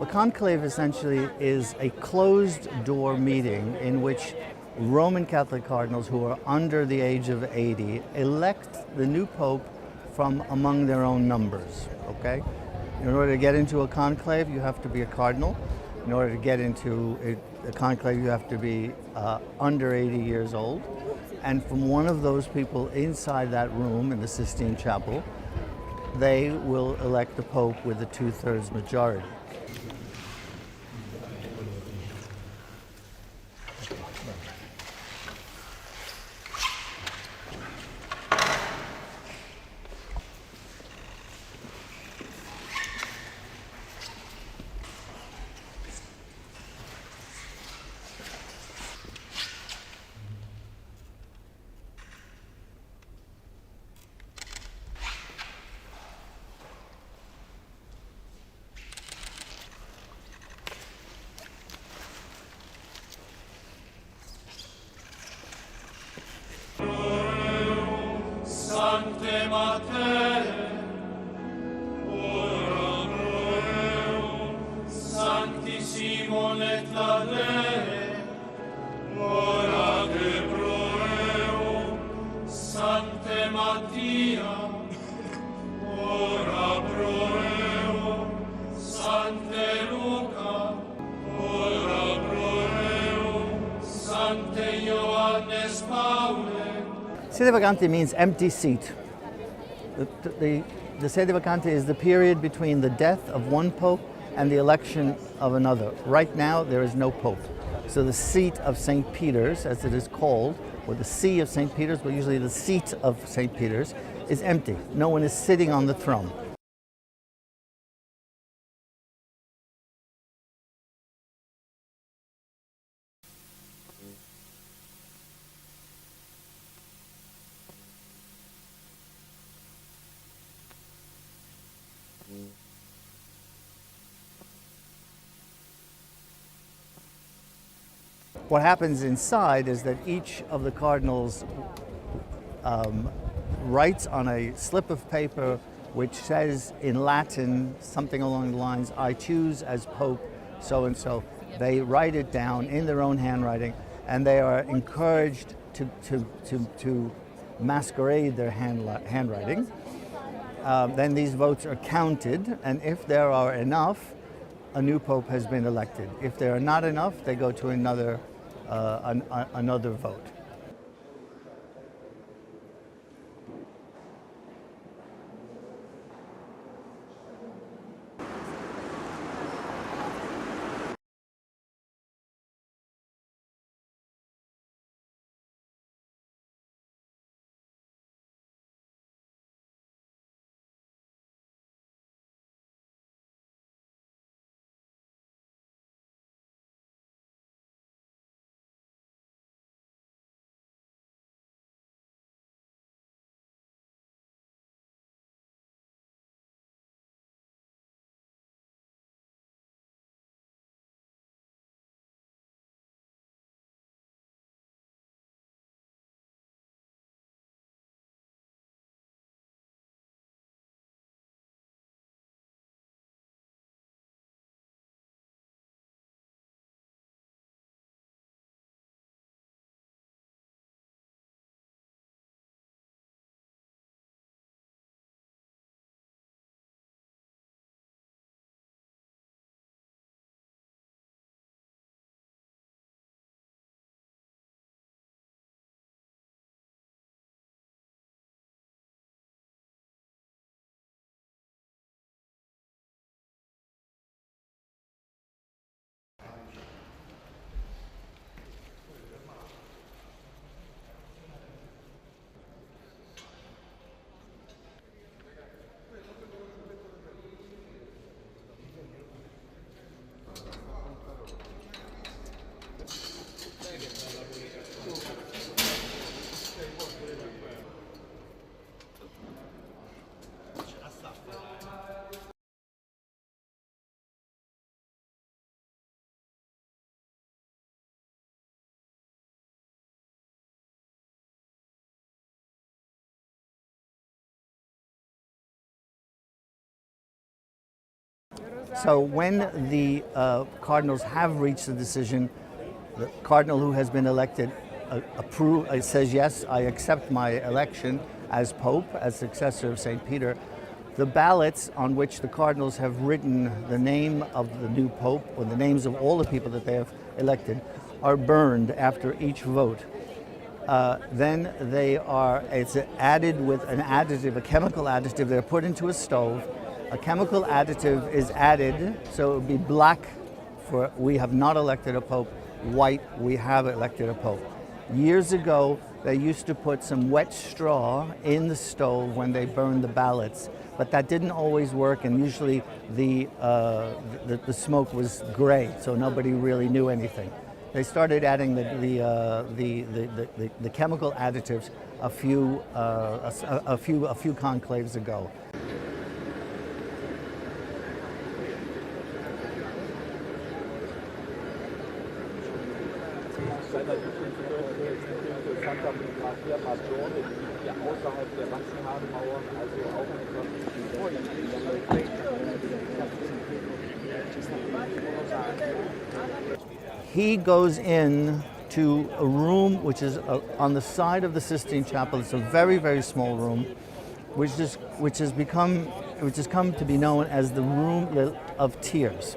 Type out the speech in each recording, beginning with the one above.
A conclave essentially is a closed-door meeting in which Roman Catholic cardinals who are under the age of 80 elect the new pope from among their own numbers, okay? In order to get into a conclave, you have to be a cardinal. In order to get into a conclave, you have to be under 80 years old. And from one of those people inside that room in the Sistine Chapel, they will elect the pope with a 2/3 majority. Sedevacante means empty seat. The sedevacante is the period between the death of one pope and the election of another. Right now, there is no pope. So the seat of St. Peter's, as it is called, or the see of St. Peter's, but usually the seat of St. Peter's, is empty. No one is sitting on the throne. What happens inside is that each of the cardinals writes on a slip of paper which says in Latin something along the lines, "I choose as Pope so-and-so." They write it down in their own handwriting, and they are encouraged to masquerade their handwriting. Then these votes are counted, and if there are enough, a new pope has been elected. If there are not enough, they go to another vote. So when the cardinals have reached the decision, the cardinal who has been elected says, yes, I accept my election as Pope, as successor of St. Peter. The ballots on which the cardinals have written the name of the new Pope, or the names of all the people that they have elected, are burned after each vote. Then it's added with an additive, a chemical additive. They're put into a stove. A chemical additive is added, so it would be black for we have not elected a Pope, white, we have elected a Pope. Years ago, they used to put some wet straw in the stove when they burned the ballots, but that didn't always work, and usually the smoke was gray, so nobody really knew anything. They started adding the chemical additives a few conclaves ago. He goes in to a room which is on the side of the Sistine Chapel. It's a very, very small room, which has come to be known as the room of tears.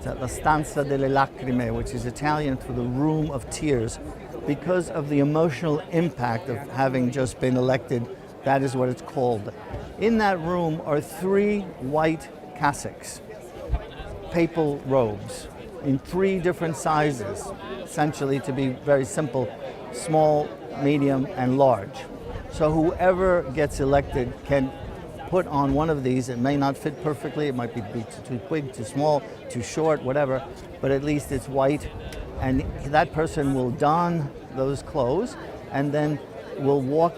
La stanza delle lacrime, which is Italian for the room of tears, because of the emotional impact of having just been elected. That is what it's called. In that room are 3 white cassocks, papal robes, in 3 different sizes, essentially, to be very simple: small, medium, and large. So whoever gets elected can put on one of these. It may not fit perfectly, it might be too big, too small, too short, whatever, but at least it's white, and that person will don those clothes and then will walk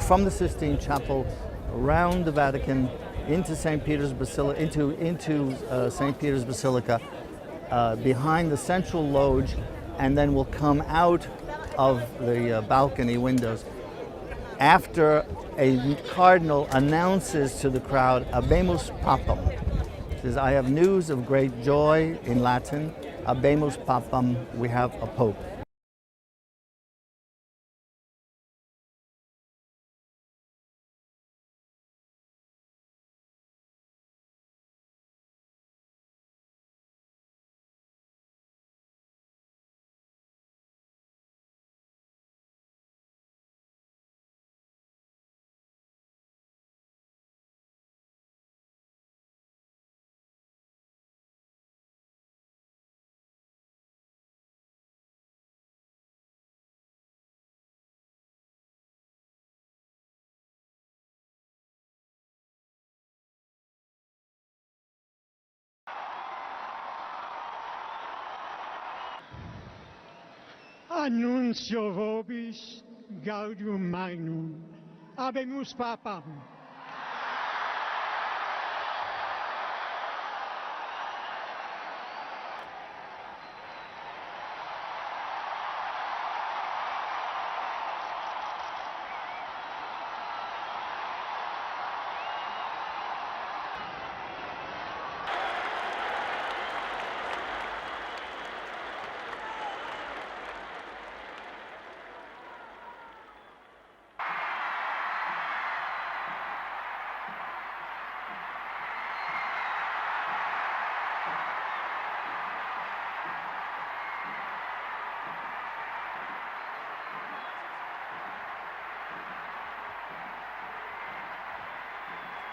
from the Sistine Chapel around the Vatican into St. Peter's Basilica, into St. Peter's Basilica, behind the central lodge, and then will come out of the balcony windows after a cardinal announces to the crowd, "Habemus Papam." Says, "I have news of great joy," in Latin. "Habemus Papam," we have a Pope. Annuncio vobis gaudium magnum, habemus papam.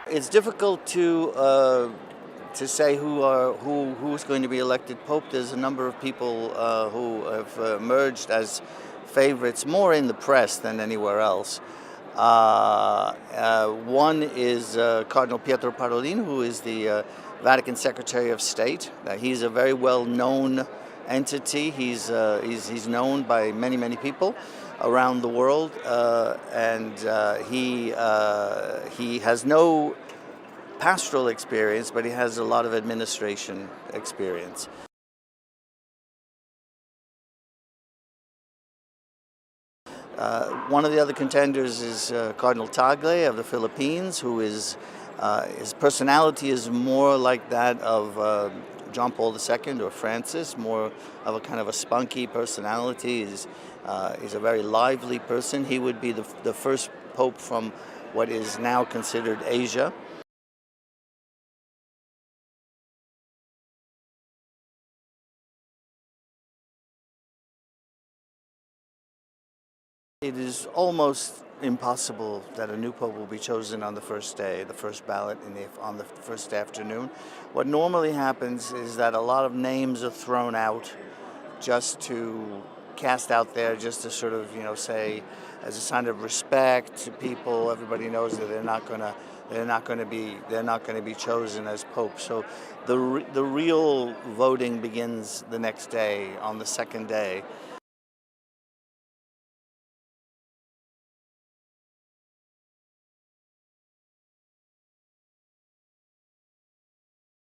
It's difficult to say who's going to be elected Pope. There's a number of people who have emerged as favorites, more in the press than anywhere else. One is Cardinal Pietro Parolin, who is the Vatican Secretary of State. He's a very well-known entity. He's known by many people around the world, and he has no pastoral experience, but he has a lot of administration experience. One of the other contenders is Cardinal Tagle of the Philippines, who is His personality is more like that of John Paul II or Francis, more of a kind of a spunky personality. He's a very lively person. He would be the first pope from what is now considered Asia. It is almost impossible that a new pope will be chosen on the first day, the first ballot on the first afternoon. What normally happens is that a lot of names are thrown out just to cast out there, just to sort of, say, as a sign of respect to people. Everybody knows that they're not going to be chosen as pope. So the real voting begins the next day, on the second day.